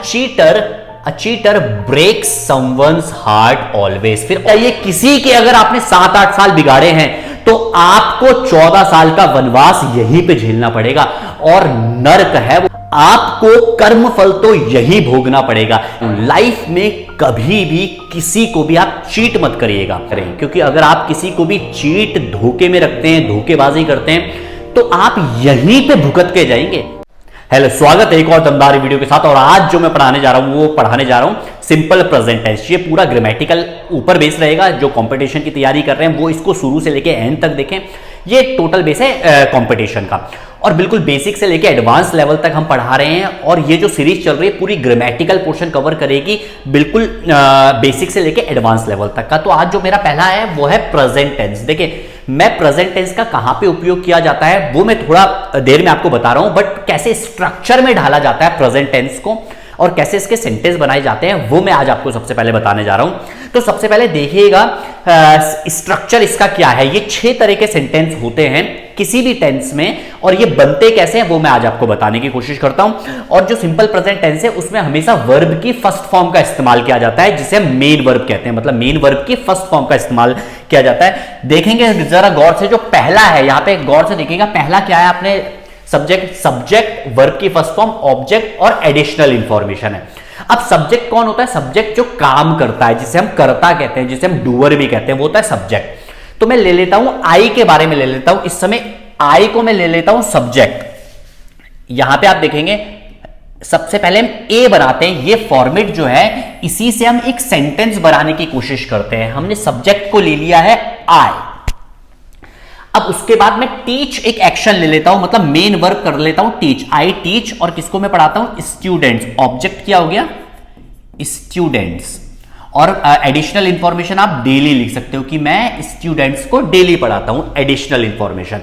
Cheater breaks someone's heart always. फिर ये किसी के अगर आपने 7-8 साल बिगाड़े हैं तो आपको 14 साल का वनवास यहीं पे झेलना पड़ेगा और नर्क है, आपको कर्मफल तो यही भोगना पड़ेगा। लाइफ में कभी भी किसी को भी आप चीट मत करिएगा, क्योंकि अगर आप किसी को भी चीट धोखे में रखते हैं, धोखेबाजी करते हैं, तो आप यहीं पे भुगत के जाएंगे। हेलो, स्वागत है एक और दमदार वीडियो के साथ। और आज जो मैं पढ़ाने जा रहा हूं सिंपल प्रेजेंट टेंस। ये पूरा ग्रामेटिकल ऊपर बेस रहेगा। जो कंपटीशन की तैयारी कर रहे हैं वो इसको शुरू से लेके एंड तक देखें। ये टोटल बेस है कंपटीशन का, और बिल्कुल बेसिक से लेके एडवांस लेवल तक हम पढ़ा रहे हैं। और ये जो सीरीज चल रही है पूरी ग्रामेटिकल पोर्शन कवर करेगी, बिल्कुल बेसिक से लेके एडवांस लेवल तक का। तो आज जो मेरा पहला है वो है प्रेजेंट टेंस। देखिए, मैं प्रेजेंट टेंस का कहां पे उपयोग किया जाता है वो मैं थोड़ा देर में आपको बता रहा हूं, बट कैसे स्ट्रक्चर में ढाला जाता है प्रेजेंट टेंस को और कैसे इसके सेंटेंस बनाए जाते हैं वो मैं आज आपको सबसे पहले बताने जा रहा हूं। तो सबसे पहले देखिएगा स्ट्रक्चर इसका क्या है। ये 6 तरह के सेंटेंस होते हैं किसी भी टेंस में, और ये बनते कैसे हैं वो मैं आज आपको बताने की कोशिश करता हूं। और जो सिंपल प्रेजेंट टेंस है उसमें हमेशा वर्ब की फर्स्ट फॉर्म का इस्तेमाल किया जाता है, जिसे हम मेन वर्ब कहते हैं। मतलब मेन वर्ब की फर्स्ट फॉर्म का इस्तेमाल किया जाता है। देखेंगे जरा गौर से, जो पहला है यहां पे गौर से देखिएगा, पहला क्या है आपने सब्जेक्ट वर्ब की फर्स्ट फॉर्म, ऑब्जेक्ट और एडिशनल इंफॉर्मेशन है। अब सब्जेक्ट कौन होता है? सब्जेक्ट जो काम करता है, जिसे हम कर्ता कहते हैं, जिसे हम डूअर भी कहते हैं, वो होता है सब्जेक्ट। तो मैं ले लेता हूं आई के बारे में ले लेता हूं इस समय। आई को मैं ले लेता हूं सब्जेक्ट। यहां पे आप देखेंगे सबसे पहले हम ए बनाते हैं। ये फॉर्मेट जो है इसी से हम एक सेंटेंस बनाने की कोशिश करते हैं। हमने सब्जेक्ट को ले लिया है आई। अब उसके बाद मैं टीच एक एक्शन ले लेता हूं, मतलब मेन वर्ब कर लेता हूं टीच। आई टीच, और किसको मैं पढ़ाता हूं? स्टूडेंट्स। ऑब्जेक्ट क्या हो गया? स्टूडेंट्स। और एडिशनल इंफॉर्मेशन आप डेली लिख सकते हो कि मैं स्टूडेंट्स को डेली पढ़ाता हूं, एडिशनल इंफॉर्मेशन।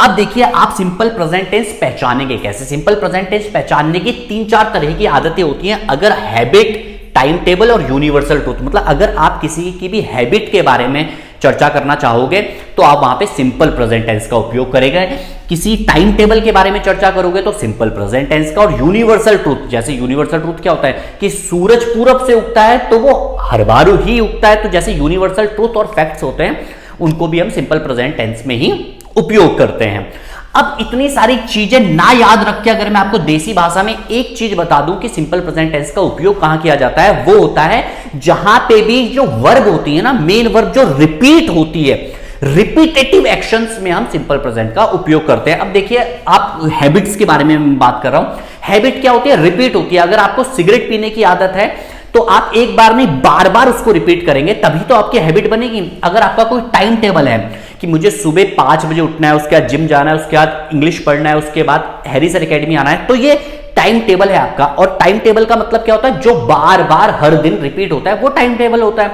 अब देखिए, आप सिंपल प्रेजेंट टेंस पहचानेंगे कैसे? सिंपल प्रेजेंट टेंस पहचानने की 3-4 तरह की आदतें होती हैं। अगर हैबिट, टाइम टेबल और यूनिवर्सल ट्रूथ, मतलब अगर आप किसी की भी हैबिट के बारे में चर्चा करना चाहोगे तो आप वहां पे सिंपल प्रेजेंट टेंस का उपयोग करेंगे। किसी टाइम टेबल के बारे में चर्चा करोगे तो सिंपल प्रेजेंट टेंस का। और यूनिवर्सल ट्रूथ, जैसे यूनिवर्सल ट्रूथ क्या होता है कि सूरज पूरब से उगता है तो वो हर बार ही उगता है। तो जैसे यूनिवर्सल ट्रूथ और फैक्ट्स होते हैं, उनको भी हम सिंपल प्रेजेंट टेंस में ही उपयोग करते हैं। अब इतनी सारी चीजें ना याद रख के अगर मैं आपको देसी भाषा में एक चीज बता दूं कि सिंपल प्रेजेंट टेंस का उपयोग कहां किया जाता है, वो होता है जहां पे भी जो वर्ब होती है ना, मेन वर्ब जो रिपीट होती है, रिपीटेटिव एक्शंस में हम सिंपल प्रेजेंट का उपयोग करते हैं। अब देखिए, आप हैबिट्स के बारे में मैं बात कर रहा हूं। हैबिट क्या होती है? रिपीट होती है। अगर आपको सिगरेट पीने की आदत है तो आप एक बार नहीं बार बार उसको रिपीट करेंगे, तभी तो आपकी हैबिट बनेगी। अगर आपका कोई टाइम टेबल है कि मुझे सुबह 5 बजे उठना है, उसके बाद जिम जाना है, उसके बाद इंग्लिश पढ़ना है, उसके बाद हैरिसन एकेडमी आना है, तो ये टाइम टेबल है आपका। और टाइम टेबल का मतलब क्या होता है? जो बार बार हर दिन रिपीट होता है वो टाइम टेबल होता है।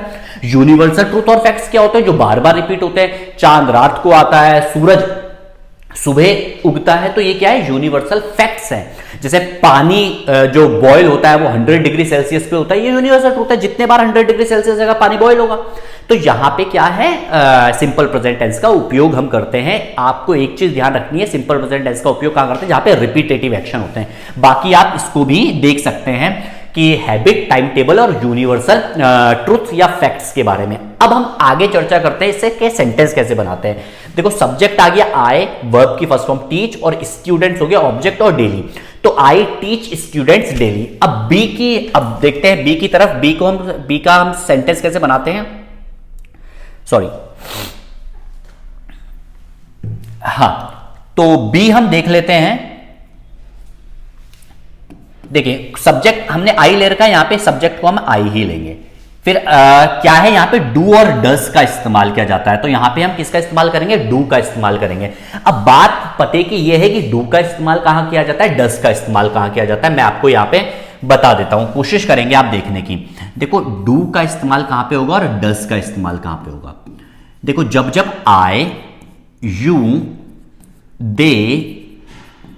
यूनिवर्सल ट्रूथ और फैक्ट्स क्या होते हैं? जो बार बार रिपीट होते हैं। चांद रात को आता है, सूरज सुबह उगता है, तो ये क्या है? यूनिवर्सल फैक्ट्स है। जैसे पानी जो बॉयल होता है वो 100 डिग्री सेल्सियस पे होता है, ये यूनिवर्सल ट्रूथ है। जितने बार 100 डिग्री सेल्सियस का पानी बॉयल होगा। तो यहां पे क्या है? सिंपल प्रेजेंट टेंस का उपयोग हम करते हैं। आपको एक चीज ध्यान रखनी है, सिंपल प्रेजेंट टेंस का उपयोग कहां करते हैं? जहां पे रिपीटेटिव एक्शन होते हैं। बाकी आप इसको भी देख सकते हैं कि हैबिट, टाइम टेबल और यूनिवर्सल ट्रूथ या फैक्ट्स के बारे में। अब हम आगे चर्चा करते हैं इससे के सेंटेंस कैसे बनाते हैं। देखो, सब्जेक्ट आ गया आई, वर्ब की फर्स्ट फॉर्म टीच, और स्टूडेंट्स हो गया ऑब्जेक्ट और डेली। तो आई टीच स्टूडेंट्स डेली। अब देखते हैं बी की तरफ। बी का हम सेंटेंस कैसे बनाते हैं? सॉरी, हाँ, तो बी हम देख लेते हैं। देखिए, सब्जेक्ट हमने आई ले रखा है, यहां पे सब्जेक्ट को हम आई ही लेंगे। फिर क्या है? यहां पे डू और डस का इस्तेमाल किया जाता है। तो यहां पे हम किसका इस्तेमाल करेंगे? डू का इस्तेमाल करेंगे। अब बात पते की यह है कि डू का इस्तेमाल कहां किया जाता है, डस का इस्तेमाल कहां किया जाता है। मैं आपको यहां पे बता देता हूं, कोशिश करेंगे आप देखने की। देखो, डू का इस्तेमाल कहां पे होगा और डस का इस्तेमाल कहां पे होगा। देखो, जब जब आई, यू, दे,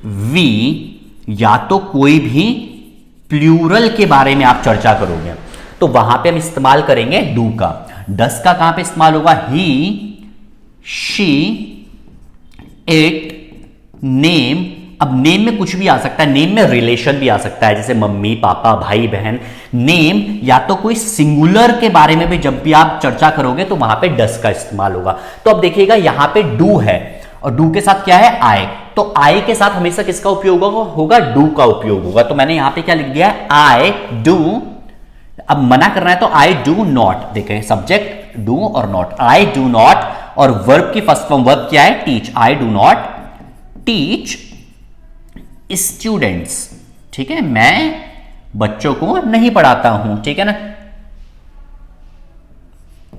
वी या तो कोई भी प्लूरल के बारे में आप चर्चा करोगे तो वहां पे हम इस्तेमाल करेंगे डू का। डस का कहां पे इस्तेमाल होगा? ही, शी, इट, नेम अब नेम में कुछ भी आ सकता है, नेम में रिलेशन भी आ सकता है, जैसे मम्मी पापा भाई बहन। नेम या तो कोई सिंगुलर के बारे में भी जब भी आप चर्चा करोगे तो वहां पे डस का इस्तेमाल होगा। तो अब देखिएगा यहां पे डू है और डू के साथ क्या है, आई। तो आई के साथ हमेशा किसका उपयोग होगा, डू का उपयोग होगा। तो मैंने यहां पे क्या लिख दिया है, आई डू। अब मना करना है तो आई डू नॉट। देखें सब्जेक्ट डू और नॉट, आई डू नॉट। और वर्ब की फर्स्ट फॉर्म वर्ब क्या है, teach. I do not teach students. ठीक है, मैं बच्चों को नहीं पढ़ाता हूं, ठीक है ना,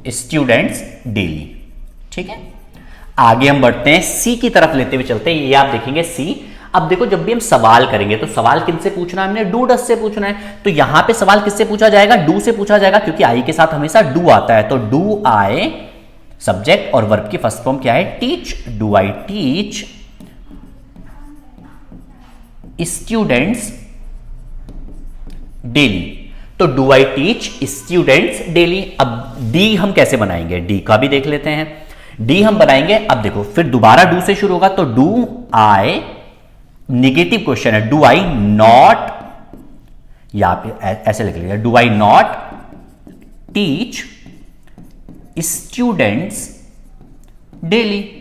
स्टूडेंट्स डेली। ठीक है, आगे हम बढ़ते हैं, सी की तरफ लेते हुए चलते हैं। ये आप देखेंगे सी। अब देखो जब भी हम सवाल करेंगे तो सवाल किनसे पूछना है, हमने डू डस से पूछना है। तो यहां पे सवाल किससे पूछा जाएगा, डू से पूछा जाएगा, क्योंकि आई के साथ हमेशा डू आता है। तो डू आई सब्जेक्ट और वर्ब की फर्स्ट फॉर्म क्या है, teach. Do I teach students daily. तो do I teach students daily. अब डी हम कैसे बनाएंगे, डी का भी देख लेते हैं। डी हम बनाएंगे, अब देखो फिर दोबारा डू से शुरू होगा। तो डू आई, निगेटिव क्वेश्चन है, डू आई नॉट, यहां पे ऐसे लिख लीजिए, do I not teach students daily.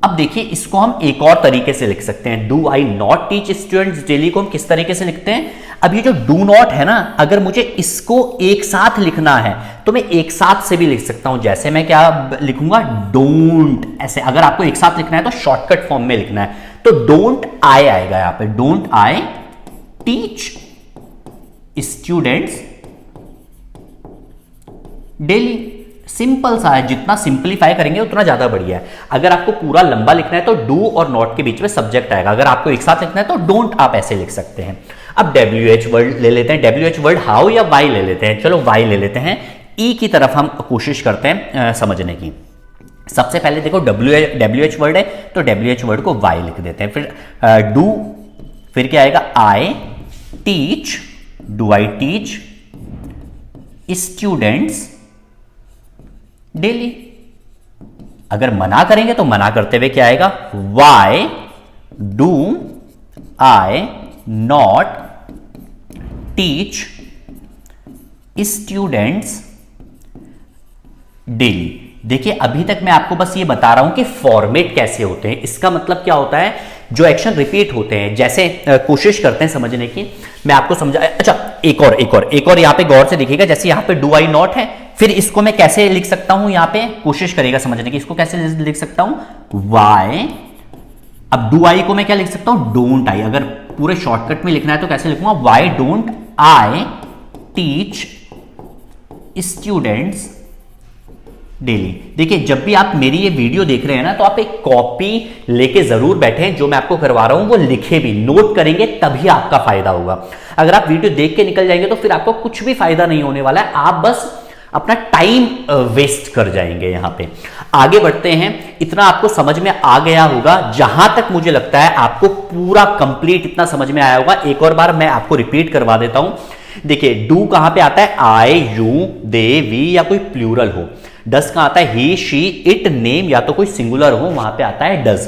अब देखिए इसको हम एक और तरीके से लिख सकते हैं। Do I not teach students daily को हम किस तरीके से लिखते हैं, अब ये जो डू नॉट है ना, अगर मुझे इसको एक साथ लिखना है तो मैं एक साथ से भी लिख सकता हूं। जैसे मैं क्या लिखूंगा, डोंट, ऐसे। अगर आपको एक साथ लिखना है तो शॉर्टकट फॉर्म में लिखना है, तो डोंट आई आएगा यहां पे, don't I teach students daily. Simple सा है, जितना सिंपलीफाई करेंगे उतना ज्यादा बढ़िया है। अगर आपको पूरा लंबा लिखना है तो डू और नॉट के बीच में सब्जेक्ट आएगा। अगर आपको एक साथ लिखना है तो डोंट आप ऐसे लिख सकते हैं। अब WH वर्ड ले लेते हैं। WH वर्ड हाउ या वाई ले लेते हैं, चलो वाई ले लेते हैं। ई की तरफ हम कोशिश करते हैं समझने की। सबसे पहले देखो WH वर्ड है तो WH वर्ड को वाई लिख देते हैं। फिर डू, फिर क्या आएगा, I teach, do I teach students daily. अगर मना करेंगे तो मना करते हुए क्या आएगा, why do I not teach students daily. देखिए अभी तक मैं आपको बस ये बता रहा हूं कि फॉर्मेट कैसे होते हैं। इसका मतलब क्या होता है, जो एक्शन रिपीट होते हैं, जैसे कोशिश करते हैं समझने की, मैं आपको समझा। अच्छा एक और यहां पे गौर से देखिएगा, जैसे यहां पे डू आई नॉट है, फिर इसको मैं कैसे लिख सकता हूं, यहां पे कोशिश करिएगा समझने की, इसको कैसे लिख सकता हूं, वाई। अब डू आई को मैं क्या लिख सकता हूं, डोंट आई। अगर पूरे शॉर्टकट में लिखना है तो कैसे लिखूंगा, why don't I teach students daily. देखिए जब भी आप मेरी ये वीडियो देख रहे हैं ना, तो आप एक कॉपी लेके जरूर बैठे, जो मैं आपको करवा रहा हूं वो लिखे भी, नोट करेंगे, तभी आपका फायदा होगा। अगर आप वीडियो देख के निकल जाएंगे तो फिर आपको कुछ भी फायदा नहीं होने वाला है, आप बस अपना टाइम वेस्ट कर जाएंगे। यहां पे आगे बढ़ते हैं। इतना आपको समझ में आ गया होगा, जहां तक मुझे लगता है आपको पूरा कंप्लीट इतना समझ में आया होगा। एक और बार मैं आपको रिपीट करवा देता हूं। देखिए डू कहां पे आता है, आई यू दे वी या कोई प्लूरल हो। डस कहां आता है, ही शी इट नेम या तो कोई सिंगुलर हो, वहां पे आता है डज।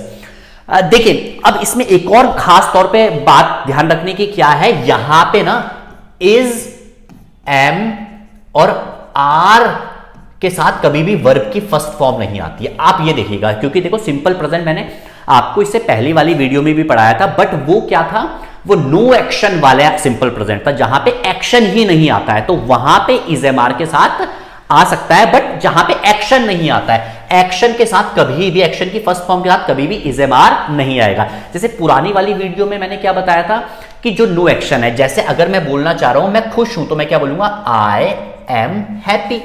देखिए अब इसमें एक और खास तौर पे बात ध्यान रखने की क्या है, यहां पे ना इज, एम और आर के साथ कभी भी वर्ब की फर्स्ट फॉर्म नहीं आती है। आप ये देखिएगा, क्योंकि देखो सिंपल प्रेजेंट मैंने आपको इससे पहली वाली वीडियो में भी पढ़ाया था, बट वो क्या था, वो नो एक्शन वाला सिंपल प्रेजेंट था, जहां पे एक्शन ही नहीं आता है। तो वहां पे इज एम आर के साथ आ सकता है, बट जहां पे एक्शन नहीं आता है, एक्शन के साथ कभी भी, एक्शन की फर्स्ट फॉर्म के साथ कभी भी इज एम आर नहीं आएगा। जैसे पुरानी वाली वीडियो में मैंने क्या बताया था कि जो नो एक्शन है, जैसे अगर मैं बोलना चाह रहा हूं मैं खुश हूं, तो मैं क्या बोलूंगा, आई एम हैप्पी।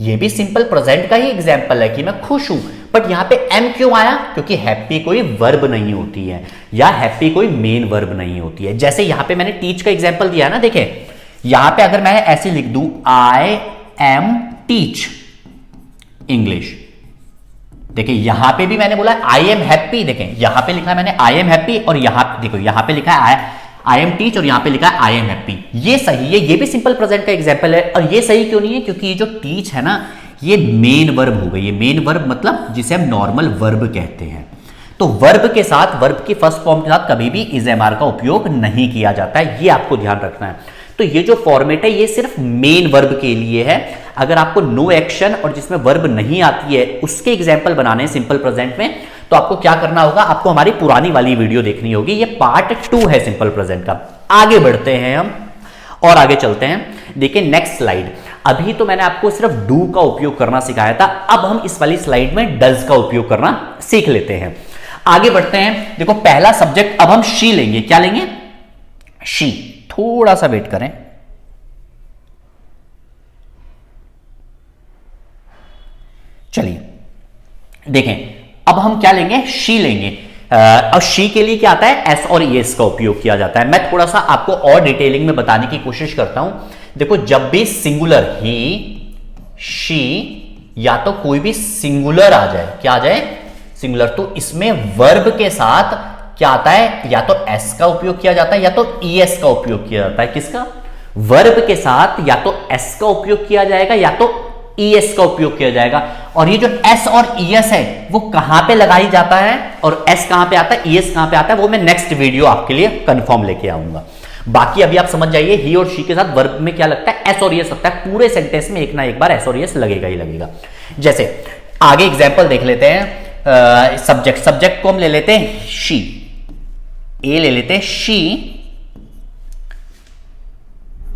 ये भी सिंपल प्रेजेंट का ही एग्जांपल है कि मैं खुश हूं, बट यहां पे एम क्यों आया, क्योंकि हैप्पी कोई वर्ब नहीं होती है, या हैप्पी कोई मेन वर्ब नहीं होती है। जैसे यहां पे मैंने टीच का एग्जांपल दिया है ना, देखें यहां पे अगर मैं ऐसे लिख दूं, आई एम टीच इंग्लिश, देखिए यहां पे भी मैंने बोला आई एम हैप्पी, देखें यहां पे लिखा है मैंने आई एम हैप्पी, और यहां देखो यहां पे लिखा है आई एम टीच, और यहां पे लिखा है आई एम हैप्पी। ये सही है, ये भी सिंपल प्रेजेंट का एग्जांपल है। और ये सही क्यों नहीं है, क्योंकि ये जो टीच है ना, ये मेन वर्ब हो गई। ये मेन वर्ब मतलब जिसे हम नॉर्मल वर्ब कहते हैं। तो वर्ब के साथ, वर्ब की फर्स्ट फॉर्म के साथ कभी भी इज एम आर का उपयोग नहीं किया जाता है, ये आपको ध्यान रखना है। तो ये जो फॉर्मेट है ये सिर्फ मेन वर्ब के लिए है। अगर आपको नो एक्शन और जिसमें वर्ब नहीं आती है उसके एग्जाम्पल बनाने हैं सिंपल प्रेजेंट में, तो आपको क्या करना होगा, आपको हमारी पुरानी वाली वीडियो देखनी होगी। ये पार्ट 2 है सिंपल प्रेजेंट का। आगे बढ़ते हैं हम और आगे चलते हैं। देखिए नेक्स्ट स्लाइड। अभी तो मैंने आपको सिर्फ डू का उपयोग करना सिखाया था, अब हम इस वाली स्लाइड में डज का उपयोग करना सीख लेते हैं। आगे बढ़ते हैं। देखो पहला सब्जेक्ट अब हम शी लेंगे। क्या लेंगे? शी। थोड़ा सा वेट करें। चलिए देखें, अब हम क्या लेंगे? शी लेंगे। और शी के लिए क्या आता है? एस और एस का उपयोग किया जाता है। मैं थोड़ा सा आपको और डिटेलिंग में बताने की कोशिश करता हूं। देखो जब भी सिंगुलर ही, शी या तो कोई भी सिंगुलर आ जाए, क्या आ जाए? सिंगुलर, तो इसमें वर्ब के साथ क्या आता है? या तो एस का उपयोग किया जाता है या तो ईएस का उपयोग किया जाता है। किसका? वर्ब के साथ या तो एस का उपयोग किया जाएगा या तो ईएस का उपयोग किया जाएगा। और ये जो एस और ईएस है वो कहां पे लगाई जाता है और एस कहां पे आता है, ईएस कहां पे आता है, वो मैं नेक्स्ट वीडियो आपके लिए कंफर्म लेके आऊंगा। बाकी अभी आप समझ जाइए, ही और शी के साथ वर्ब में क्या लगता है? एस और ईएस लगता है। पूरे सेंटेंस में एक ना एक बार एस और ईएस लगेगा ही लगेगा। जैसे आगे एग्जाम्पल देख लेते हैं। सब्जेक्ट को हम ले लेते हैं शी, ए ले लेते हैं।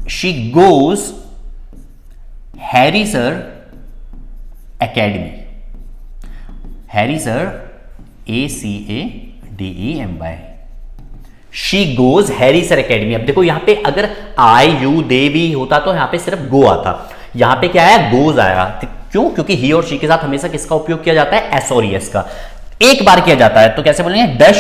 She goes Harry sir academy. Harry sir ACADEMY। She goes Harry sir academy. अब देखो यहां पे अगर आई यू दे भी होता तो यहां पे सिर्फ गो आता, यहां पे क्या आया? गोज आया। क्यों? क्योंकि ही और शी के साथ हमेशा किसका उपयोग किया जाता है? एस और एस का। एक बार किया जाता है तो कैसे बोलेंगे?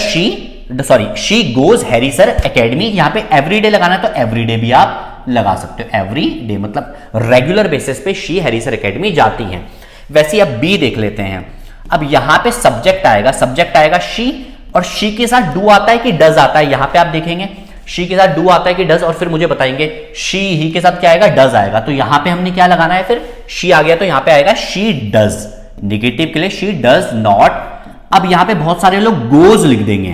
She goes Harry sir academy. यहां पे एवरीडे लगाना है तो एवरीडे भी आप लगा सकते हो। एवरी डे मतलब रेगुलर बेसिस पे शी हैरी सर एकेडमी जाती हैं। वैसे अब बी देख लेते हैं। अब यहां पे सब्जेक्ट आएगा शी, और शी के साथ डू आता है कि डज आता है? यहां पे आप देखेंगे शी के साथ डू आता है कि डज, और फिर मुझे बताएंगे शी ही के साथ क्या आएगा? डज आएगा। तो यहां पे हमने क्या लगाना है? फिर शी आ गया तो यहां पे आएगा शी डज। नेगेटिव के लिए शी डज नॉट। अब यहां पे बहुत सारे लोग गोज लिख देंगे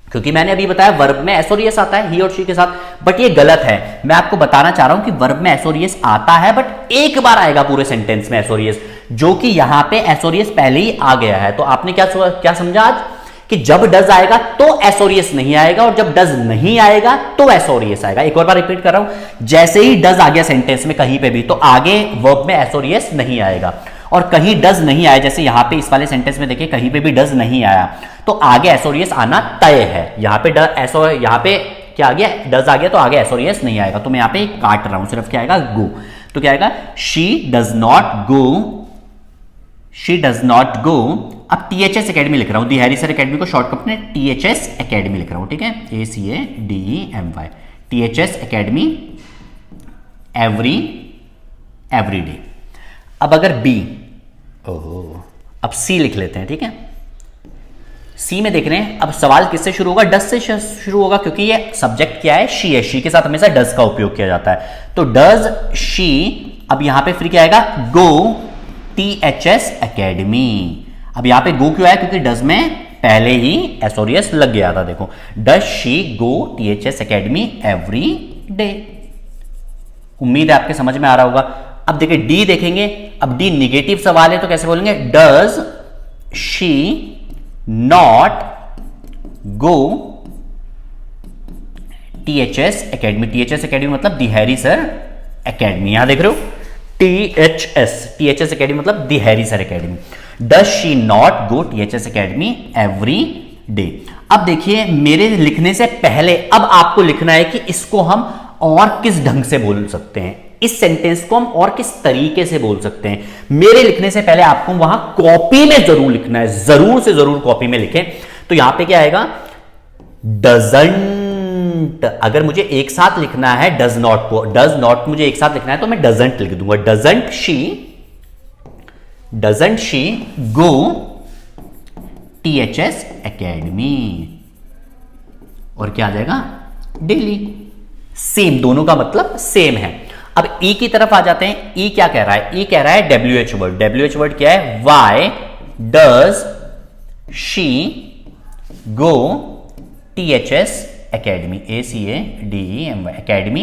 क्योंकि मैंने अभी बताया वर्ब में एस और एस आता है ही और शी के साथ, बट ये गलत है। मैं आपको बताना चाह रहा हूं कि वर्ब में एस और एस आता है बट एक बार आएगा पूरे सेंटेंस में एस और एस, जो कि यहां पे एस और एस पहले ही आ गया है। तो आपने क्या समझा आज? कि जब डज आएगा तो एस और एस नहीं आएगा और जब डज नहीं आएगा तो एस और एस आएगा। एक और बार रिपीट कर रहा हूं, जैसे ही डज आ गया सेंटेंस में कहीं पे भी तो आगे वर्ब में एस और एस नहीं आएगा, और कहीं डज नहीं आया, जैसे यहां पे इस वाले सेंटेंस में देखिए कहीं पे भी डज नहीं आया तो आगे एस और एस आना तय है। यहां पे यहां पे क्या आ गया? डज आ गया तो आगे एस और एस नहीं आएगा। तो मैं यहां पे काट रहा हूं, सिर्फ क्या आएगा? गो। तो क्या आएगा? She does not go, she does not go. अब THS एकेडमी लिख रहा हूं, दी हैरी सर एकेडमी को शॉर्टकट में THS एकेडमी लिख रहा हूं, ठीक है? ACADEMY, THS academy every day. अब अगर बी, अब सी लिख लेते हैं, ठीक है? सी में देख रहे हैं, अब सवाल किससे शुरू होगा? डज से शुरू होगा क्योंकि ये सब्जेक्ट क्या है? शी है। शी के साथ हमेशा डज का उपयोग किया जाता है। तो डज शी, अब यहां पे फिर क्या आएगा? गो THS एकेडमी। अब यहां पे गो क्यों आया? क्योंकि डज में पहले ही एस और एस लग गया था। देखो does she go THS academy every day. उम्मीद है आपके समझ में आ रहा होगा। अब देखिए डी देखेंगे। अब डी निगेटिव सवाल है तो कैसे बोलेंगे? Does she not go THS academy. THS academy मतलब दी हैरी सर एकेडमी। यहां देख रहे हो THS एकेडमी मतलब the Harry sir academy. Does she not go THS academy every day. अब देखिए मेरे लिखने से पहले अब आपको लिखना है कि इसको हम और किस ढंग से बोल सकते हैं, इस सेंटेंस को हम और किस तरीके से बोल सकते हैं। मेरे लिखने से पहले आपको वहां कॉपी में जरूर लिखना है, जरूर से जरूर कॉपी में लिखें। तो यहां पे क्या आएगा? डजंट। अगर मुझे एक साथ लिखना है डज नॉट को, डज नॉट मुझे एक साथ लिखना है तो मैं डजंट लिख दूंगा। Doesn't she go THS academy. और क्या आ जाएगा? डेली। सेम, दोनों का मतलब सेम है। अब ई की तरफ आ जाते हैं। ई क्या कह रहा है? ई कह रहा है WH वर्ड। WH वर्ड क्या है? Why does she go, THS academy, ACADEMY academy,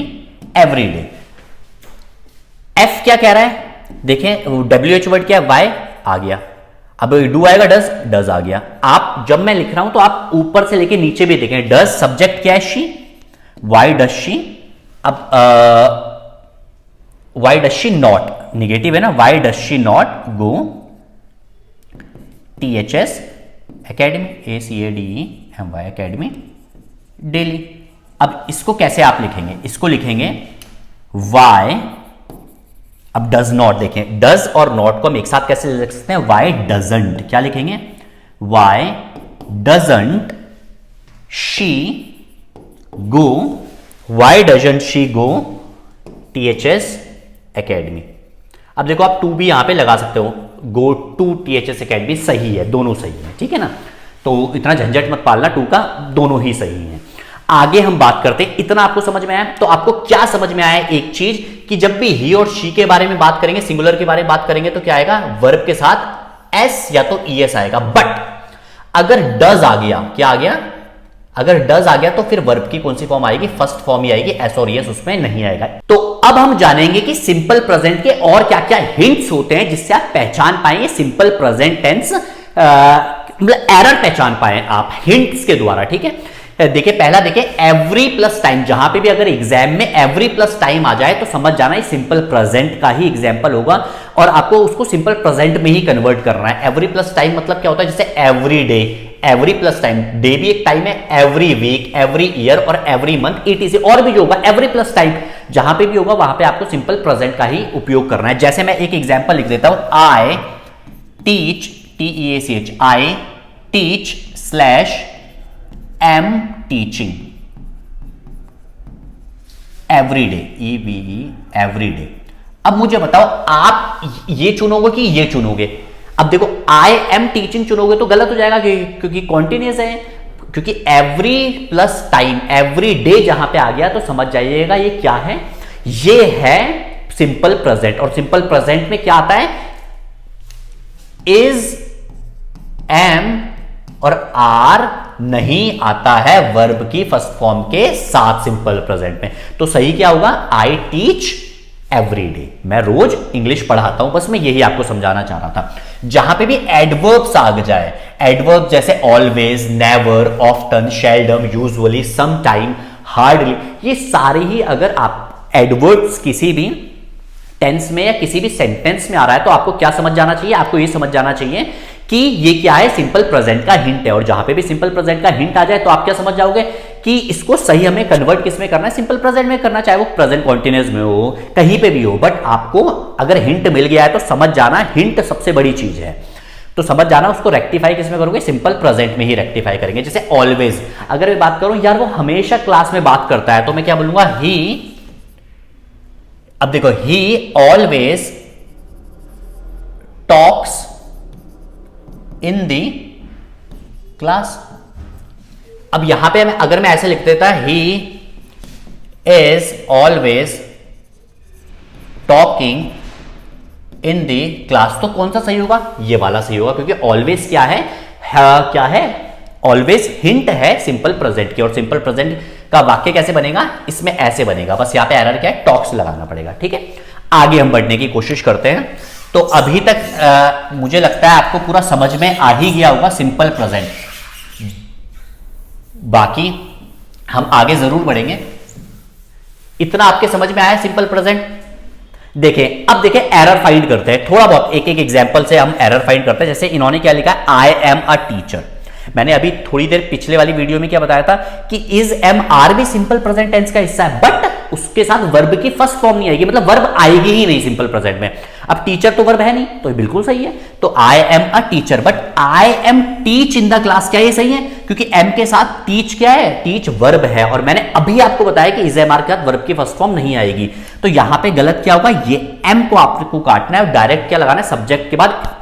every day. F क्या कह रहा है, देखें WH वर्ड क्या है, वाई आ गया, अब डू आएगा, डज आ गया। आप जब मैं लिख रहा हूं तो आप ऊपर से लेके नीचे भी देखें, डज सब्जेक्ट क्या है, शी, वाई डज शी, अब why does she not, negative है ना, why does she not go THS academy, ACADEMY academy daily. अब इसको कैसे आप लिखेंगे, इसको लिखेंगे वाई, अब डज नॉट, देखें डज और नॉट को हम एक साथ कैसे लिख सकते हैं, वाई डजंट, क्या लिखेंगे, why doesn't she go, why doesn't she go THS academy. अब देखो आप टू भी यहां पे लगा सकते हो, गो टू THS एकेडमी सही है, दोनों सही है, ठीक है ना, तो इतना झंझट मत पालना, टू का दोनों ही सही है। आगे हम बात करते हैं, इतना आपको समझ में आया, तो आपको क्या समझ में आया एक चीज, कि जब भी ही और शी के बारे में बात करेंगे, सिंगुलर के बारे में बात करेंगे, तो क्या आएगा, वर्ब के साथ एस या तो ES आएगा, बट अगर डज आ गया, क्या आ गया, अगर डज आ गया तो फिर वर्ब की कौन सी फॉर्म आएगी, फर्स्ट फॉर्म ही आएगी, एस और ES उसमें नहीं आएगा। तो अब हम जानेंगे कि सिंपल प्रेजेंट के और क्या क्या हिंट्स होते हैं जिससे आप पहचान पाएंगे सिंपल प्रेजेंट टेंस, मतलब एरर पहचान पाए आप हिंट्स के द्वारा, ठीक है। देखिए पहला देखिए, एवरी प्लस टाइम, जहां पे भी अगर एग्जाम में एवरी प्लस टाइम आ जाए तो समझ जाना ये सिंपल प्रेजेंट का ही एग्जांपल होगा, और आपको उसको सिंपल प्रेजेंट में ही कन्वर्ट करना है। एवरी प्लस टाइम मतलब क्या होता है, जैसे every day, every plus time, day भी एक टाइम है, एवरी वीक, एवरी ईयर और एवरी मंथ, ETC और भी जो होगा एवरी प्लस टाइम, जहां पे भी होगा वहां पे आपको सिंपल प्रेजेंट का ही उपयोग करना है। जैसे मैं एक एग्जांपल लिख देता हूं, I teach, TEACH, I teach slash am teaching every day, EVE every day. अब मुझे बताओ आप ये चुनोगे कि ये चुनोगे, अब देखो आई एम टीचिंग चुनोगे तो गलत हो जाएगा, क्योंकि कॉन्टिन्यूस है, क्योंकि every plus time, every day जहां पे आ गया तो समझ जाइएगा ये क्या है, ये है सिंपल प्रेजेंट। और सिंपल प्रेजेंट में क्या आता है, इज, एम और आर नहीं आता है वर्ब की फर्स्ट फॉर्म के साथ सिंपल प्रेजेंट में, तो सही क्या होगा, आई टीच एवरी डे। मैं रोज इंग्लिश पढ़ाता हूं, बस मैं यही आपको समझाना चाह रहा था। जहां पे भी एडवर्ब्स आ जाए, एडवर्ब जैसे always, never, often, seldom, usually, sometime, hardly, ये सारे ही अगर आप एडवर्ब्स किसी भी टेंस में या किसी भी सेंटेंस में आ रहा है तो आपको क्या समझ जाना चाहिए, आपको ये समझ जाना चाहिए कि ये क्या है, सिंपल प्रेजेंट का हिंट है। और जहां पे भी सिंपल प्रेजेंट का हिंट आ जाए तो आप क्या समझ जाओगे कि इसको सही हमें कन्वर्ट किस में करना है, सिंपल प्रेजेंट में करना, चाहे वो प्रेजेंट कॉन्टिन्यूअस में हो, कहीं पे भी हो, बट आपको अगर हिंट मिल गया है तो समझ जाना, हिंट सबसे बड़ी चीज है, तो समझ जाना उसको रेक्टिफाई किस में करोगे, सिंपल प्रेजेंट में ही रेक्टिफाई करेंगे। जैसे ऑलवेज, अगर मैं बात करूं यार वो हमेशा क्लास में बात करता है, तो मैं क्या बोलूंगा, ही, अब देखो ही always talks in the class. अब यहां पे अगर मैं ऐसे लिख देता, he is always talking in the class, तो कौन सा सही होगा, ये वाला सही होगा, क्योंकि ऑलवेज क्या है, क्या है, ऑलवेज हिंट है सिंपल प्रेजेंट की। और सिंपल प्रेजेंट का वाक्य कैसे बनेगा, इसमें ऐसे बनेगा, बस यहां पे एरर क्या है, टॉक्स लगाना पड़ेगा, ठीक है। आगे हम बढ़ने की कोशिश करते हैं। तो अभी तक मुझे लगता है आपको पूरा समझ में आ ही गया होगा सिंपल प्रेजेंट, बाकी हम आगे जरूर बढ़ेंगे। इतना आपके समझ में आया सिंपल प्रेजेंट। देखें, अब देखें एरर फाइंड करते हैं, थोड़ा बहुत एक एक एग्जांपल से हम एरर फाइंड करते हैं। जैसे इन्होंने क्या लिखा है, आई एम अ टीचर, मैंने अभी थोड़ी देर पिछले वाली वीडियो में क्या बताया था कि इज, एम, आर भी सिंपल प्रेजेंट टेंस का हिस्सा है, बट उसके साथ वर्ब की फर्स्ट फॉर्म नहीं आएगी, मतलब वर्ब आएगी ही नहीं सिंपल प्रेजेंट में। अब टीचर तो वर्ब है नहीं, तो ये बिल्कुल सही है, तो I am a teacher, but I am teach in the class, क्या ये सही है, क्योंकि एम के साथ टीच क्या है, टीच वर्ब है, और मैंने अभी आपको बताया कि इज, एम, आर के साथ वर्ब की फर्स्ट फॉर्म नहीं आएगी। तो यहां पे गलत क्या होगा, ये एम को आपको काटना है और डायरेक्ट क्या लगाना है, सब्जेक्ट के बाद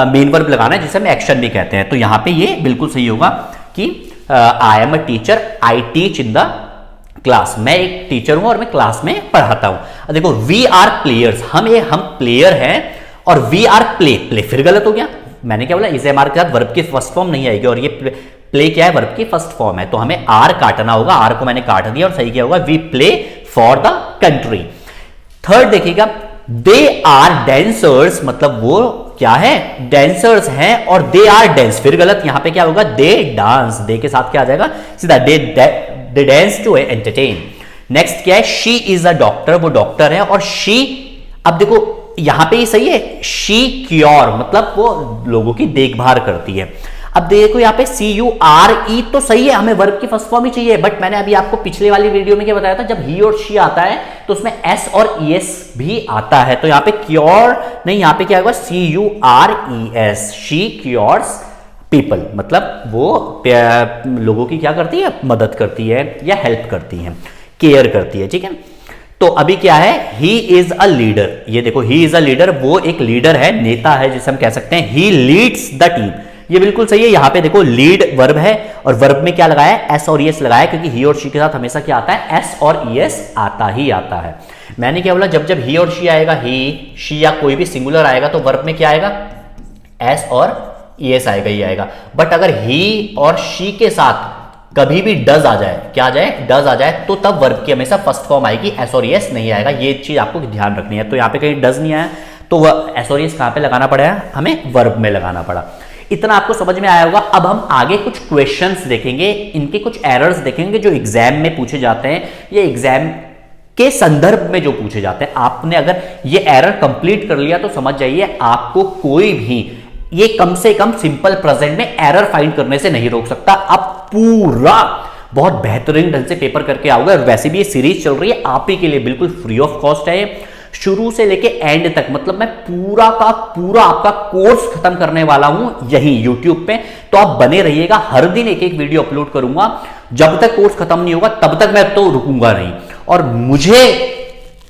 मेन वर्ब लगाना है, जिसे हम एक्शन भी कहते हैं। तो यहां पे ये बिल्कुल सही होगा कि I am a teacher, I teach in the class, मैं एक टीचर हूं और मैं क्लास में पढ़ाता हूं। देखो वी आर प्लेयर्स, हम प्लेयर हैं, और वी आर प्ले, प्ले फिर गलत हो गया, मैंने क्या बोला, इज, एम, आर के साथ वर्ब की फर्स्ट फॉर्म नहीं आएगी, और ये प्ले क्या है, वर्ब की फर्स्ट फॉर्म है, तो हमें आर काटना होगा, आर को मैंने काट दिया और सही क्या होगा, we play for the country. Third देखिएगा, दे आर डेंसर्स, मतलब वो क्या है, डेंसर्स हैं, और दे आर डेंस, फिर गलत, यहां पे क्या होगा, दे डांस, दे के साथ क्या आ जाएगा सीधा, दे डांस टू एंटरटेन। नेक्स्ट क्या है, शी इज अ डॉक्टर, वो डॉक्टर है, और शी, अब देखो यहां पे ही सही है, शी क्योर, मतलब वो लोगों की देखभाल करती है। अब देखो यहाँ पे CURE तो सही है, हमें वर्ब की फर्स्ट फॉर्म ही चाहिए, बट मैंने अभी आपको पिछले वाली वीडियो में क्या बताया था, जब ही और शी आता है तो उसमें S और ES भी आता है, तो यहाँ पे क्योर नहीं, यहाँ पे क्या होगा, CURES, शी क्योर्स पीपल, मतलब वो लोगों की क्या करती है, मदद करती है या हेल्प करती है, केयर करती है, ठीक है। तो अभी क्या है, ही इज अ लीडर, ये देखो ही इज अ लीडर, वो एक लीडर है, नेता है जिसे हम कह सकते हैं, ही लीड्स द टीम, ये बिल्कुल सही है। यहां पे देखो लीड वर्ब है और वर्ब में क्या लगाया है, एस और ईएस लगाया, क्योंकि ही और शी के साथ हमेशा क्या आता है, एस और ईएस आता ही आता है। मैंने क्या बोला, जब जब ही और शी आएगा, ही शी या कोई भी सिंगुलर आएगा तो वर्ब में क्या आएगा, एस और ईएस आएगा ही आएगा। बट अगर ही और शी के साथ कभी भी डज आ जाए, क्या आ जाए, डज आ जाए, तो तब वर्ब की हमेशा फर्स्ट फॉर्म आएगी, एस और ईएस नहीं आएगा, ये चीज आपको ध्यान रखनी है। तो यहां पे कहीं डज नहीं आया तो वह एस और ईएस कहां पे लगाना पड़ेगा, हमें वर्ब में लगाना पड़ा। इतना आपको समझ में आया होगा। अब हम आगे कुछ क्वेश्चंस देखेंगे, इनके कुछ एरर्स देखेंगे जो एग्जाम में पूछे जाते हैं, ये एग्जाम के संदर्भ में जो पूछे जाते हैं। आपने अगर ये एरर कंप्लीट कर लिया तो समझ जाइए आपको कोई भी ये कम से कम सिंपल प्रेजेंट में एरर फाइंड करने से नहीं रोक सकता। आप पूरा बहुत बेहतरीन ढंग से पेपर करके आओगे, और वैसे भी ये सीरीज चल रही है आप ही के लिए, बिल्कुल फ्री ऑफ कॉस्ट है, शुरू से लेके एंड तक, मतलब मैं पूरा का पूरा आपका कोर्स खत्म करने वाला हूं यही YouTube पे। तो आप बने रहिएगा, हर दिन एक एक वीडियो अपलोड करूंगा, जब तक कोर्स खत्म नहीं होगा तब तक मैं तो रुकूंगा नहीं। और मुझे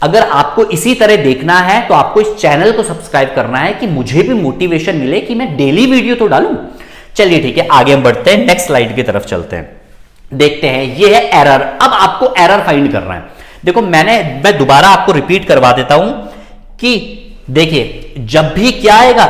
अगर आपको इसी तरह देखना है तो आपको इस चैनल को सब्सक्राइब करना है कि मुझे भी मोटिवेशन मिले कि मैं डेली वीडियो तो डालूं। चलिए ठीक है, आगे हम बढ़ते हैं, नेक्स्ट स्लाइड की तरफ चलते हैं, देखते हैं। ये है एरर। अब आपको एरर फाइंड करना है। देखो मैं दोबारा आपको रिपीट करवा देता हूं कि देखिए, जब भी क्या आएगा,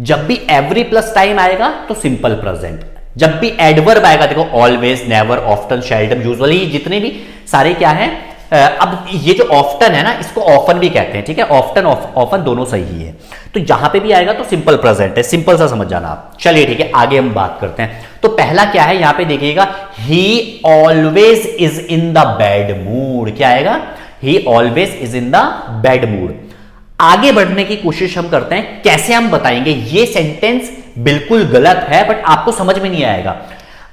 जब भी एवरी प्लस टाइम आएगा तो सिंपल प्रेजेंट, जब भी एडवर्ब आएगा, देखो always, never, often, seldom, usually, जितने भी सारे क्या है, अब ये जो ऑफ्टन है ना, इसको ऑफन भी कहते हैं, ठीक है, ऑफ्टन ऑफन दोनों सही है। तो जहां पे भी आएगा तो सिंपल प्रेजेंट है, सिंपल सा समझ जाना आप। चलिए ठीक है, आगे हम बात करते हैं। तो पहला क्या है, यहां पे देखिएगा, ही always is in the bad mood, क्या आएगा, ही always is in the bad mood. आगे बढ़ने की कोशिश हम करते हैं, कैसे हम बताएंगे ये सेंटेंस बिल्कुल गलत है बट आपको समझ में नहीं आएगा।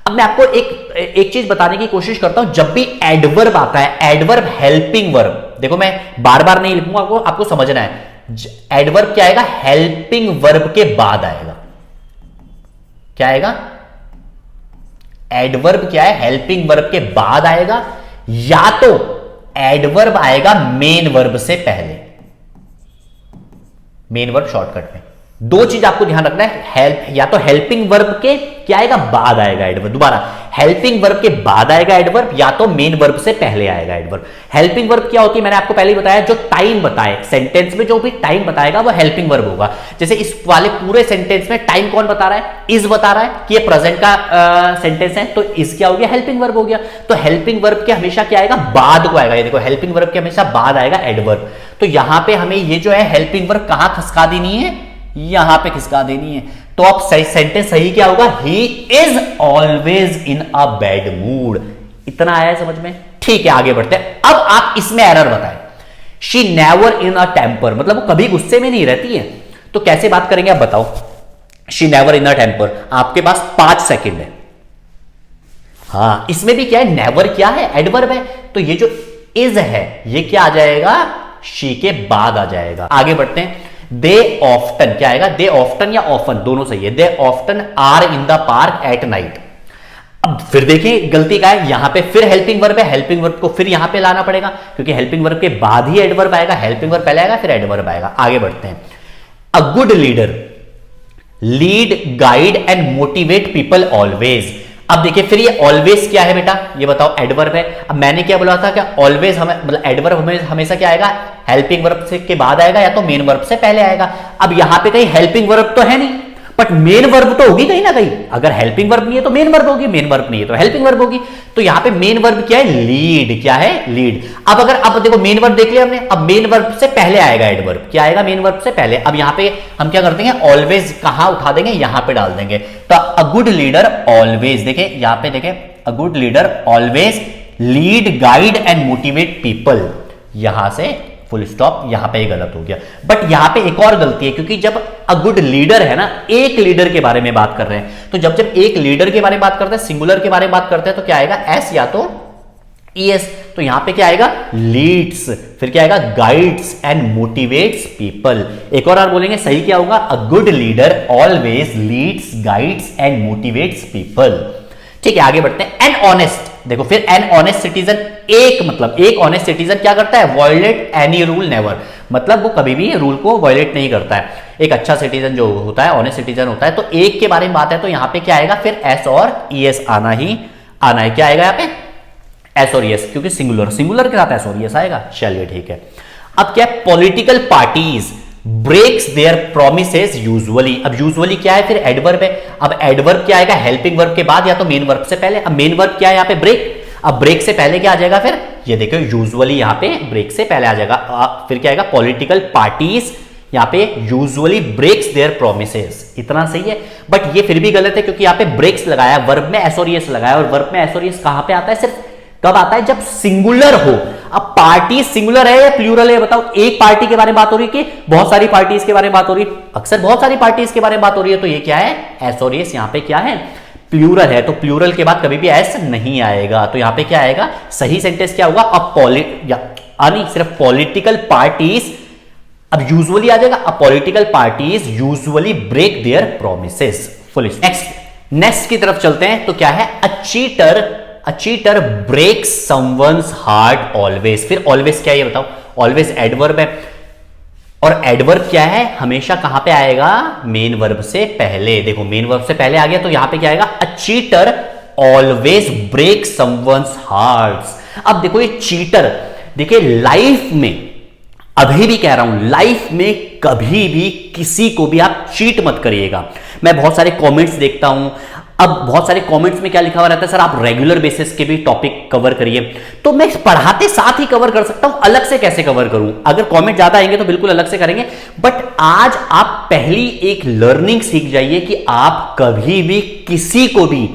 अब मैं आपको एक चीज बताने की कोशिश करता हूं, जब भी एडवर्ब आता है, एडवर्ब हेल्पिंग वर्ब, देखो मैं बार बार नहीं लिखूंगा, आपको समझना है। एडवर्ब क्या आएगा, हेल्पिंग वर्ब के बाद आएगा, क्या आएगा, एडवर्ब क्या है, हेल्पिंग वर्ब के बाद आएगा, या तो एडवर्ब आएगा मेन वर्ब से पहले, मेन वर्ब शॉर्टकट में। दो चीज आपको ध्यान रखना है, हेल्प, या तो हेल्पिंग वर्ब के क्या आएगा, बाद आएगा एडवर्ब, दोबारा हेल्पिंग वर्ब के बाद आएगा एडवर्ब, या तो मेन वर्ब से पहले आएगा एडवर्ब। हेल्पिंग वर्ब क्या होती है, मैंने आपको पहले ही बताया, जो टाइम बताए, सेंटेंस में जो भी टाइम बताएगा वो हेल्पिंग वर्ब होगा। जैसे इस वाले पूरे सेंटेंस में टाइम कौन बता रहा है, इज बता रहा है कि ये प्रेजेंट का सेंटेंस है, तो इज क्या हो गया, हेल्पिंग वर्ब हो गया। तो हेल्पिंग वर्ब के हमेशा क्या आएगा, बाद को आएगा, ये देखो हेल्पिंग वर्ब के हमेशा बाद आएगा एडवर्ब। तो यहां पे हमें ये जो है हेल्पिंग वर्ब कहां खिसका देनी है, यहां पे खिसका देनी है। तो अब सही सेंटेंस सही क्या होगा, he is always in a bad mood. इतना आया है समझ में, ठीक है, आगे बढ़ते हैं। अब आप इसमें एरर बताएं, she never in a temper, मतलब वो कभी गुस्से में नहीं रहती है। तो कैसे बात करेंगे आप बताओ, she never in a temper, आपके पास 5 सेकेंड है। हाँ, इसमें भी क्या है, नेवर क्या है, एडवर्ब है, तो ये जो इज है ये क्या आ जाएगा, शी के बाद आ जाएगा। आगे बढ़ते हैं, दे ऑफ्टन क्या आएगा, दे ऑफ्टन या ऑफन दोनों सही है, they often are in the park at night. अब फिर देखिए गलती का है, यहां पे फिर हेल्पिंग वर्ब है, हेल्पिंग वर्ब को फिर यहां पे लाना पड़ेगा क्योंकि हेल्पिंग वर्ब के बाद ही एडवर्ब आएगा, हेल्पिंग वर्ब पहले आएगा फिर एडवर्ब आएगा। आगे बढ़ते हैं, a good leader lead, guide and motivate people always. अब देखिए फिर ये ऑलवेज क्या है बेटा, ये बताओ, एडवर्ब है। अब मैंने क्या बोला था, क्या ऑलवेज हमें मतलब एडवर्ब हमेशा क्या आएगा, हेल्पिंग वर्ब से के बाद आएगा या तो मेन वर्ब से पहले आएगा। अब यहां पे कहीं हेल्पिंग वर्ब तो है नहीं, बट मेन वर्ब तो होगी कहीं ना कहीं। अगर हेल्पिंग वर्ब नहीं है तो मेन वर्ब होगी, मेन वर्ब नहीं है तो हेल्पिंग वर्ब होगी। तो यहां पे मेन वर्ब क्या है? लीड। क्या है? लीड। अब अगर अब देखो मेन वर्ब देख लिया हमने, अब मेन वर्ब से पहले आएगा एडवर्ब। क्या आएगा? मेन वर्ब से पहले। अब यहां पे हम क्या कर देंगे? ऑलवेज कहां उठा देंगे? यहां पे डाल देंगे। तो अ गुड लीडर ऑलवेज, देखें यहां पे, देखें a good leader always lead guide and motivate people. यहां से फुल स्टॉप, यहां पे गलत हो गया। बट यहां पे एक और गलती है, क्योंकि जब अ गुड लीडर है ना, एक लीडर के बारे में बात कर रहे हैं, तो जब जब एक लीडर के बारे में बात करते हैं, सिंगुलर के बारे में बात करते हैं, तो क्या आएगा? एस या तो ईएस। तो यहां पे क्या आएगा? लीड्स। फिर क्या आएगा? Guides and motivates people. एक और बोलेंगे, सही क्या होगा? A good leader always leads guides and motivates people. ठीक है, आगे बढ़ते हैं। एन ऑनेस्ट, देखो फिर एन ऑनेस्ट सिटीजन, एक मतलब एक ऑनेस्ट सिटीजन क्या करता है? वॉयलेट एनी रूल नेवर, मतलब वो कभी भी रूल को वॉयलेट नहीं करता है। एक अच्छा सिटीजन जो होता है, ऑनेस्ट सिटीजन होता है। तो एक के बारे में बात है, तो यहां पे क्या आएगा? फिर एस और ईएस आना ही आना है। क्या आएगा यहां पे? एस और ईएस, क्योंकि सिंगुलर, सिंगुलर के साथ एस और ईएस आएगा। चलिए ठीक है। अब क्या है? Political parties breaks their promises usually. अब यूजुअली क्या है? फिर एडवर्ब है। अब एडवर्ब क्या आएगा? हेल्पिंग वर्ब के बाद या तो मेन वर्ब से पहले। अब मेन वर्ब क्या है यहां पे? ब्रेक। अब ब्रेक से पहले क्या आ जाएगा? फिर ये देखो यूजुअली यहां पे ब्रेक से पहले आ जाएगा। फिर क्या आएगा? पॉलिटिकल पार्टीज यहां पे यूजुअली ब्रेक्स देयर प्रोमिसेस। इतना सही है, बट ये फिर भी गलत है, क्योंकि यहां पे ब्रेक्स लगाया, वर्ब में एस और ईएस लगाया, और वर्ब में एस और ईएस कहां पे आता है? सिर्फ कब आता है? जब सिंगुलर हो। अब पार्टी सिंगुलर है या प्लूरल है? बताओ। एक पार्टी के बारे में बात हो रही है कि बहुत सारी पार्टीज के बारे में बात हो रही है? अक्सर बहुत सारी पार्टीज के बारे में बात हो रही है। तो ये क्या है? एस और एस यहां पे क्या है? प्लूरल है। तो प्लूरल के बाद कभी भी एस नहीं आएगा। तो यहां पे क्या आएगा? सही सेंटेंस क्या होगा? अब सिर्फ पॉलिटिकल पार्टीज, अब यूजुअली आ जाएगा। अब political parties usually break their promises. Full. Next की तरफ चलते हैं। तो क्या है? A cheater breaks someone's heart always. फिर ऑलवेज क्या है ये बताओ? ऑलवेज एडवर्ब है, और एडवर्ब क्या है? हमेशा कहां पे आएगा? मेन वर्ब से पहले। देखो मेन वर्ब से पहले आ गया, तो यहां पे क्या आएगा? A cheater always break someone's hearts. अब देखो ये चीटर, देखिए लाइफ में, अभी भी कह रहा हूं, लाइफ में कभी भी किसी को भी आप चीट मत करिएगा। मैं बहुत सारे कमेंट्स देखता हूं। अब बहुत सारे कमेंट्स में क्या लिखा हुआ रहता है? सर आप रेगुलर बेसिस के भी टॉपिक कवर करिए। तो मैं पढ़ाते साथ ही कवर कर सकता हूं, अलग से कैसे कवर करूं? अगर कमेंट ज्यादा आएंगे तो बिल्कुल अलग से करेंगे, बट आज आप पहली एक लर्निंग सीख जाइए कि आप कभी भी किसी को भी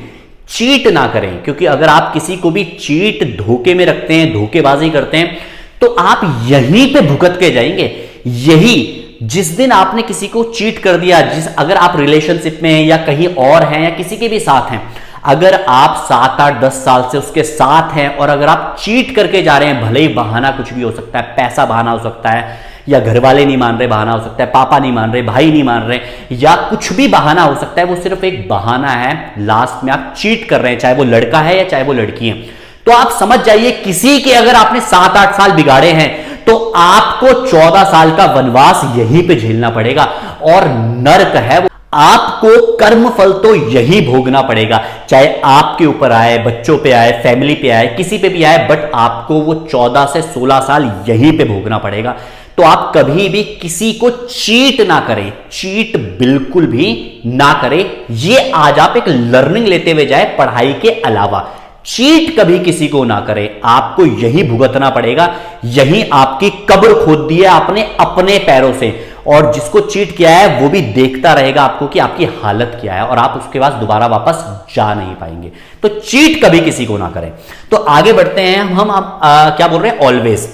चीट ना करें। क्योंकि अगर आप किसी को भी चीट, धोखे में रखते हैं, धोखेबाजी करते हैं, तो आप यहीं पे भुगत के जाएंगे। यही जिस दिन आपने किसी को चीट कर दिया, अगर आप रिलेशनशिप में हैं या कहीं और हैं या किसी के भी साथ हैं, अगर आप 7, 8, 10 साल से उसके साथ हैं और अगर आप चीट करके जा रहे हैं, भले ही बहाना कुछ भी हो सकता है, पैसा बहाना हो सकता है, या घर वाले नहीं मान रहे बहाना हो सकता है, पापा नहीं मान रहे, भाई नहीं मान रहे, या कुछ भी बहाना हो सकता है, वो सिर्फ एक बहाना है। लास्ट में आप चीट कर रहे हैं, चाहे वो लड़का है या चाहे वो लड़की है। तो आप समझ जाइए, किसी के अगर आपने 7, 8 साल बिगाड़े हैं तो आपको 14 साल का वनवास यहीं पे झेलना पड़ेगा, और नर्क है आपको, कर्मफल तो यही भोगना पड़ेगा। चाहे आपके ऊपर आए, बच्चों पे आए, फैमिली पे आए, किसी पे भी आए, बट आपको वो 14 से 16 साल यहीं पे भोगना पड़ेगा। तो आप कभी भी किसी को चीट ना करें, चीट बिल्कुल भी ना करें। ये आज आप एक लर्निंग लेते हुए जाए पढ़ाई के अलावा। चीट कभी किसी को ना करें, आपको यही भुगतना पड़ेगा। यही आपकी कब्र खोद दी है आपने अपने पैरों से, और जिसको चीट किया है वो भी देखता रहेगा आपको कि आपकी हालत क्या है, और आप उसके बाद दोबारा वापस जा नहीं पाएंगे। तो चीट कभी किसी को ना करें। तो आगे बढ़ते हैं हम क्या बोल रहे हैं? ऑलवेज।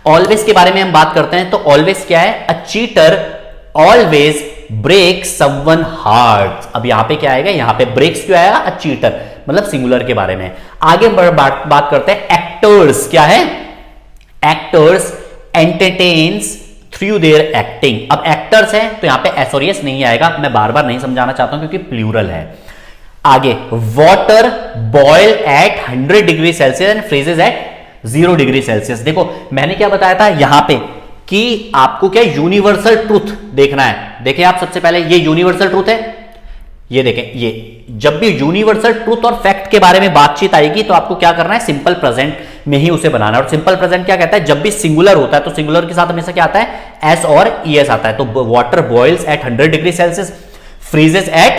ऑलवेज के बारे में हम बात करते हैं। तो ऑलवेज क्या है? A cheater always break someone heart. अब यहां पे क्या आएगा? यहां पे ब्रेक्स क्यों आएगा? अ चीटर, मतलब सिंगुलर के बारे में। आगे बात करते हैं एक्टर्स। क्या है? Actors entertains through their acting. अब एक्टर्स हैं तो यहां पे एस और एस नहीं आएगा, मैं बार बार नहीं समझाना चाहता हूं क्योंकि प्लूरल है। आगे, water boil at 100 degree Celsius and freezes at 0 degree Celsius. देखो मैंने क्या बताया था यहां पे कि आपको क्या यूनिवर्सल ट्रूथ देखना है। देखें आप, सबसे पहले ये यूनिवर्सल ट्रूथ है, ये देखें, ये जब भी यूनिवर्सल ट्रूथ और फैक्ट के बारे में बातचीत आएगी तो आपको क्या करना है? सिंपल प्रेजेंट में ही उसे बनाना है। और सिंपल प्रेजेंट क्या कहता है? जब भी सिंगुलर होता है तो सिंगुलर के साथ हमेशा क्या आता है? एस और ईएस आता है। तो water boils at 100 degree Celsius, freezes at,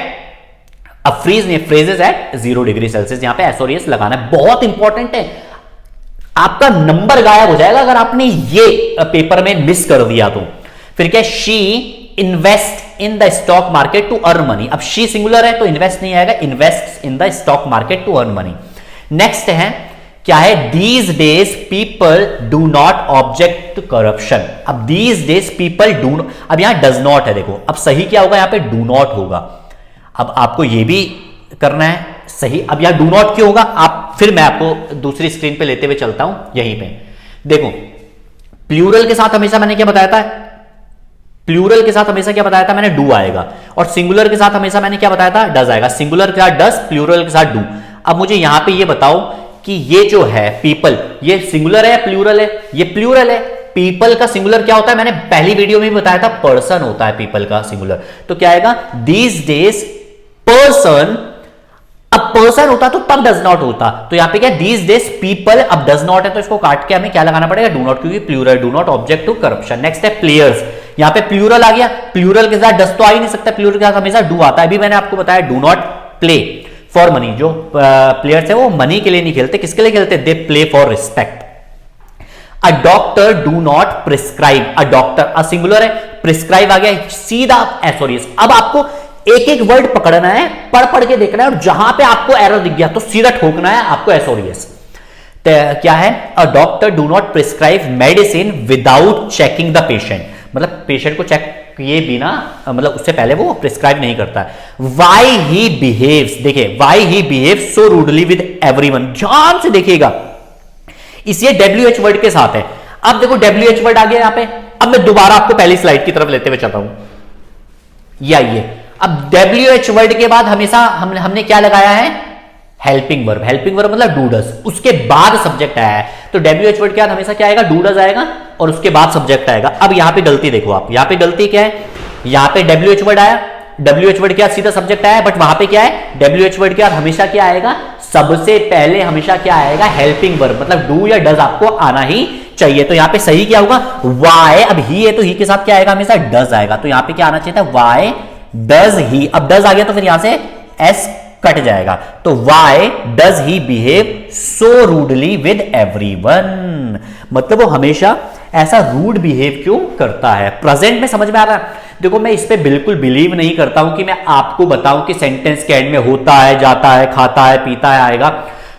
अब फ्रीज नहीं, फ्रीजेस एट 0 डिग्री सेल्सियस, यहां पे एसओरियस लगाना है, बहुत इंपॉर्टेंट है। आपका नंबर गायब हो जाएगा अगर आपने ये पेपर में मिस कर दिया तो। फिर क्या, she invest in the stock market to earn money, अब शी सिंगुलर है तो इन्वेस्ट नहीं आएगा, invest in the stock market to earn money. Next है क्या है, these days people do not object to corruption, अब दीज डेज पीपल डू, अब यहां डज नॉट है, देखो अब सही क्या होगा, यहां पे डू नॉट होगा। अब आपको यह भी करना है सही, अब यहां डू नॉट क्यों होगा, आप फिर मैं आपको दूसरी स्क्रीन पे लेते हुए चलता हूं, यहीं पे देखो, प्लूरल के साथ हमेशा मैंने क्या बताया था, प्लूरल के साथ हमेशा क्या बताया था मैंने, डू आएगा, और सिंगुलर के साथ हमेशा मैंने क्या बताया था, डज आएगा, सिंगुलर के साथ डज, प्लूरल के साथ डू। अब मुझे यहां पे ये बताओ कि ये जो है पीपल, ये सिंगुलर है या प्लूरल है, ये प्लूरल है। पीपल का सिंगुलर क्या होता है, मैंने पहली वीडियो में भी बताया था, पर्सन होता है पीपल का सिंगुलर, तो क्या आएगा, दीज डेज पर्सन, अब पर्सन होता तो तब डज नॉट होता, तो यहां पे क्या, दीज डेज पीपल, अब डज नॉट है तो इसको काट के हमें क्या लगाना पड़ेगा, डू नॉट, क्योंकि plural, do not object to corruption. Next है प्लेयर्स, यहां पे प्लूरल आ गया, प्लूरल के साथ डज तो आ ही नहीं सकता, प्लूरल के साथ हमेशा डू आता है। अभी मैंने आपको बताया do not play for money, जो प्लेयर्स है वो मनी के लिए नहीं खेलते, किसके लिए खेलते, they play for respect. A doctor do not prescribe, a doctor, a singular है, प्रिस्क्राइब आ गया, सीधा एसोरियस। अब आपको एक एक वर्ड पकड़ना है, पढ़ पढ़ के देखना है, और जहां पे आपको एरर दिख गया तो सीधा ठोकना है आपको एसोरियस। क्या है, a doctor do not prescribe medicine without checking the patient, मतलब पेशेंट को चेक किए बिना, मतलब उससे पहले वो प्रिस्क्राइब नहीं करता है। वाई ही बिहेव्स, देखिए why he behaves so rudely with everyone, ध्यान से देखिएगा, इसे WH वर्ड के साथ है। अब देखो WH वर्ड आ गया यहां पे, अब मैं दोबारा आपको पहली स्लाइड की तरफ लेते हुए चलता हूं, ये आइए। अब WH वर्ड के बाद हमेशा हमने क्या लगाया है, हेल्पिंग वर्ब, हेल्पिंग वर्ब मतलब डू डज, उसके बाद सब्जेक्ट आया है, तो WH वर्ड के बाद हमेशा क्या आएगा, डू डज आएगा, और उसके बाद सब्जेक्ट आएगा। अब यहां पे गलती देखो आप, यहां पे गलती क्या है, यहां पे WH वर्ड आया, WH वर्ड के बाद सीधा सब्जेक्ट आया, बट वहां पे क्या है, WH वर्ड के बाद हमेशा क्या आएगा, सबसे पहले हमेशा क्या आएगा, हेल्पिंग वर्ब, मतलब डू या डज आपको आना ही चाहिए। तो यहां पे सही क्या होगा, वाई, अब ही है तो ही के साथ क्या आएगा, हमेशा डज आएगा, तो यहां पे क्या आना चाहिए था, वाई डज ही, अब डज आ गया तो फिर यहां से एस कट जाएगा, तो why does he behave so rudely with everyone, मतलब वो हमेशा ऐसा रूड बिहेव क्यों करता है। प्रेजेंट में समझ में आ रहा है, देखो मैं इस पे बिल्कुल बिलीव नहीं करता हूं कि मैं आपको बताऊं कि सेंटेंस के एंड में होता है, जाता है, खाता है, पीता है आएगा,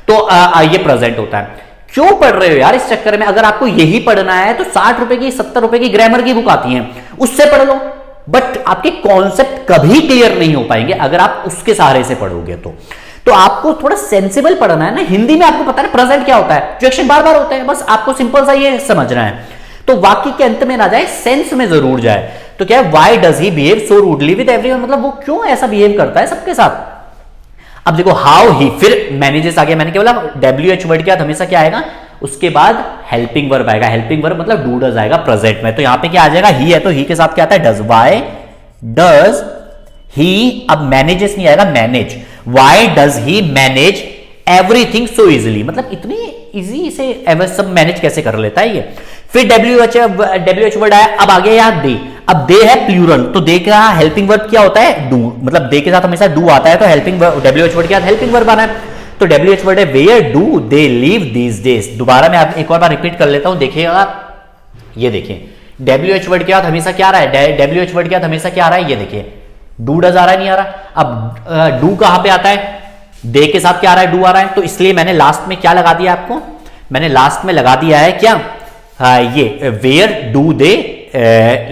तो ये प्रेजेंट होता है। क्यों पढ़ रहे हो यार इस चक्कर में, अगर आपको यही पढ़ना है तो 60 रुपए की 70 रुपए की ग्रामर की बुक आती है, उससे पढ़ लो, बट आपके कॉन्सेप्ट कभी क्लियर नहीं हो पाएंगे अगर आप उसके सहारे से पढ़ोगे तो आपको थोड़ा सेंसिबल पढ़ना है ना। हिंदी में आपको पता है प्रेजेंट क्या होता है, जो एक्शन बार बार होता है, बस आपको सिंपल सा ये समझना है, तो वाक्य के अंत में ना जाए, सेंस में जरूर जाए। तो क्या है, why does he behave so rudely with everyone, मतलब वो क्यों ऐसा बिहेव करता है सबके साथ। अब देखो हाउ ही, फिर मैनेजेस आ गया, मैंने क्या बोला, WH वर्ड के बाद हमेशा क्या आएगा, उसके बाद हेल्पिंग वर्ब आएगा, हेल्पिंग वर्ब मतलब डू डज आएगा प्रेजेंट में, तो यहां पे क्या आ जाएगा, ही है तो ही के साथ क्या आता है, डज, वाई डज ही, अब मैनेजेस नहीं आएगा, manage, why does he manage everything so easily, मतलब इतनी इजी से सब मैनेज कैसे कर लेता है ये। फिर WH वर्ड आया, अब आ गया यहाँ दे, अब दे है प्लूरल, तो दे का हेल्पिंग वर्ब क्या होता है, डू, मतलब दे के साथ हमेशा डू आता है, तो हेल्पिंग WH वर्ड के साथ हेल्पिंग वर्ब आना है, तो WH वर्ड है where do they live these days. दोबारा मैं एक और बार रिपीट कर लेता हूं, देखिएगा, ये देखिए WH वर्ड के बाद हमेशा क्या आ रहा है, WH वर्ड के बाद हमेशा क्या आ रहा है, ये देखिए डू डज आ रहा है, नहीं आ रहा। अब डू कहां पे आता है, दे के साथ क्या आ रहा है, डू आ रहा है, तो इसलिए मैंने लास्ट में क्या लगा दिया आपको, मैंने लास्ट में लगा दिया है क्या, ये where do they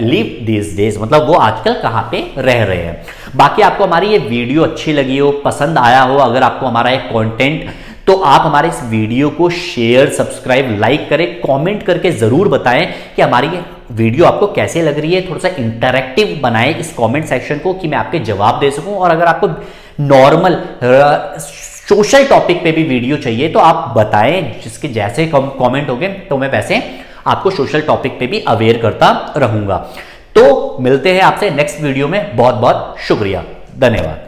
live this days, मतलब वो आजकल कहां पे रह रहे हैं। बाकी आपको हमारी ये वीडियो अच्छी लगी हो, पसंद आया हो, अगर आपको हमारा एक कंटेंट, तो आप हमारे इस वीडियो को शेयर, सब्सक्राइब, लाइक करें, कमेंट करके जरूर बताएं कि हमारी ये वीडियो आपको कैसे लग रही है, थोड़ा सा इंटरैक्टिव बनाएं इस कमेंट सेक्शन को कि मैं आपके जवाब दे सकूं, और अगर आपको नॉर्मल सोशल टॉपिक पे भी वीडियो चाहिए तो आप बताएं, जिसके जैसे कमेंट होंगे तो मैं वैसे आपको सोशल टॉपिक पे भी अवेयर करता रहूंगा। तो मिलते हैं आपसे नेक्स्ट वीडियो में, बहुत बहुत शुक्रिया, धन्यवाद।